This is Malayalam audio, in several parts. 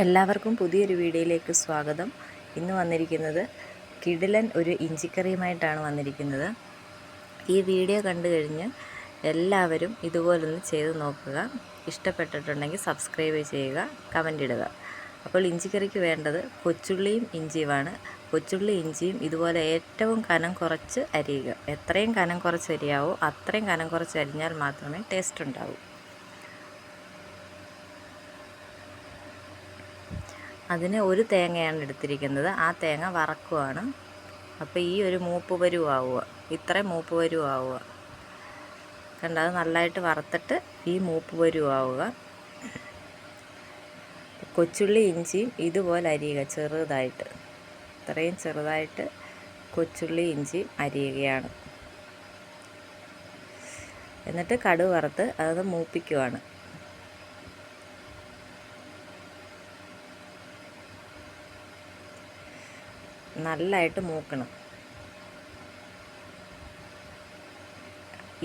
എല്ലാവർക്കും പുതിയൊരു വീഡിയോയിലേക്ക് സ്വാഗതം. ഇന്ന് വന്നിരിക്കുന്നത് കിടിലൻ ഒരു ഇഞ്ചിക്കറിയുമായിട്ടാണ് വന്നിരിക്കുന്നത്. ഈ വീഡിയോ കണ്ടു കഴിഞ്ഞ് എല്ലാവരും ഇതുപോലൊന്ന് ചെയ്ത് നോക്കുക. ഇഷ്ടപ്പെട്ടിട്ടുണ്ടെങ്കിൽ സബ്സ്ക്രൈബ് ചെയ്യുക, കമൻ്റ് ഇടുക. അപ്പോൾ ഇഞ്ചിക്കറിക്ക് വേണ്ടത് കൊച്ചുള്ളിയും ഇഞ്ചിയുമാണ്. കൊച്ചുള്ളി ഇഞ്ചിയും ഇതുപോലെ ഏറ്റവും കനം കുറച്ച് അരിയുക. എത്രയും കനം കുറച്ച് അരിയാവോ അത്രയും കനം കുറച്ച് അരിഞ്ഞാൽ മാത്രമേ ടേസ്റ്റ് ഉണ്ടാവൂ. അതിന് ഒരു തേങ്ങയാണ് എടുത്തിരിക്കുന്നത്. ആ തേങ്ങ വറക്കുവാണ്. അപ്പോൾ ഈ ഒരു മൂപ്പ് പരുവാവുക, ഇത്രയും മൂപ്പ് പരുവാവുക. കണ്ട, അത് നല്ലതായിട്ട് വറുത്തിട്ട് ഈ മൂപ്പ് പരുവാവുക. കൊച്ചുള്ളി ഇഞ്ചിയും ഇതുപോലെ അരിയുക ചെറുതായിട്ട്. ഇത്രയും ചെറുതായിട്ട് കൊച്ചുള്ളി ഇഞ്ചിയും അരിയുകയാണ്. എന്നിട്ട് കടുക് വറുത്ത് അത് മൂപ്പിക്കുവാണ്. നല്ലതായിട്ട് മൂക്കണം.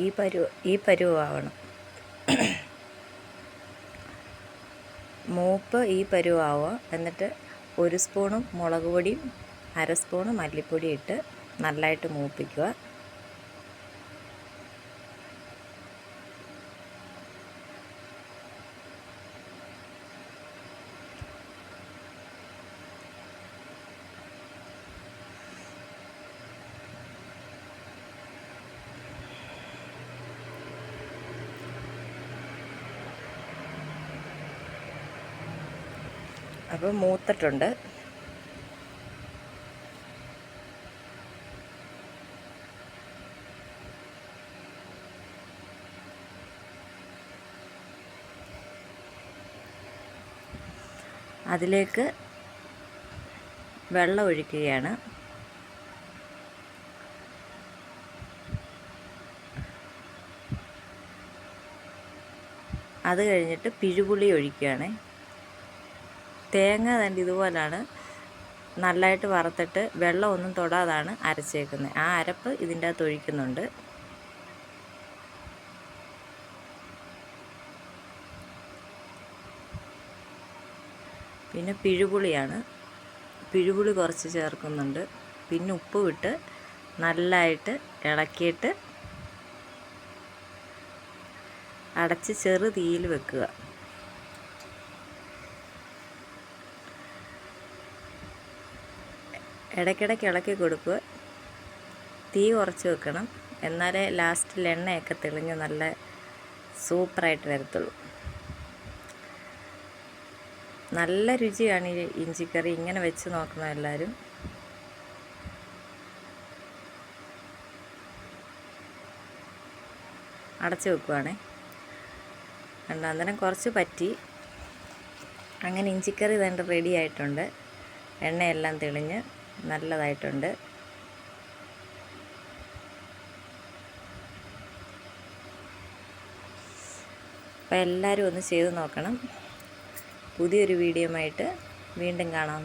ഈ പരുവാവണം. മൂപ്പ് ഈ പരുവാവുക. എന്നിട്ട് 1 സ്പൂണും മുളക് പൊടിയും 1/2 സ്പൂണ് മല്ലിപ്പൊടി ഇട്ട് നല്ലതായിട്ട് മൂപ്പിക്കുക. അപ്പോൾ മൂത്തിട്ടുണ്ട്. അതിലേക്ക് വെള്ളം ഒഴിക്കുകയാണ്. അത് കഴിഞ്ഞിട്ട് പിഴുപുളി ഒഴിക്കുകയാണ്. തേങ്ങ തന്നെ ഇതുപോലാണ് നല്ലതായിട്ട് വറുത്തിട്ട് വെള്ളം ഒന്നും തൊടാതാണ് അരച്ചേക്കുന്നത്. ആ അരപ്പ് ഇതിൻ്റെ അകത്ത് ഒഴിക്കുന്നുണ്ട്. പിന്നെ പിഴുപുളിയാണ്. പിഴുപുളി കുറച്ച് ചേർക്കുന്നുണ്ട്. പിന്നെ ഉപ്പ് ഇട്ട് നല്ലതായിട്ട് ഇളക്കിയിട്ട് അടച്ച് ചെറു തീയിൽ വെക്കുക. ഇടയ്ക്കിടയ്ക്ക് ഇളക്കി കൊടുക്കുക. തീ കുറച്ച് വെക്കണം. എന്നാലേ ലാസ്റ്റിൽ എണ്ണയൊക്കെ തെളിഞ്ഞ് നല്ല സൂപ്പറായിട്ട് വരത്തുള്ളൂ. നല്ല രുചിയാണ് ഈ ഇഞ്ചിക്കറി. ഇങ്ങനെ വെച്ച് നോക്കണം എല്ലാവരും. അടച്ച് വെക്കുവാണേ. അന്നേരം കുറച്ച് പറ്റി. അങ്ങനെ ഇഞ്ചിക്കറി തന്നെ റെഡി ആയിട്ടുണ്ട്. എണ്ണയെല്ലാം തെളിഞ്ഞ് നല്ലതായിട്ടുണ്ട്. അപ്പോൾ എല്ലാവരും ഒന്ന് ചെയ്ത് നോക്കണം. പുതിയൊരു വീഡിയോയുമായിട്ട് വീണ്ടും കാണാം.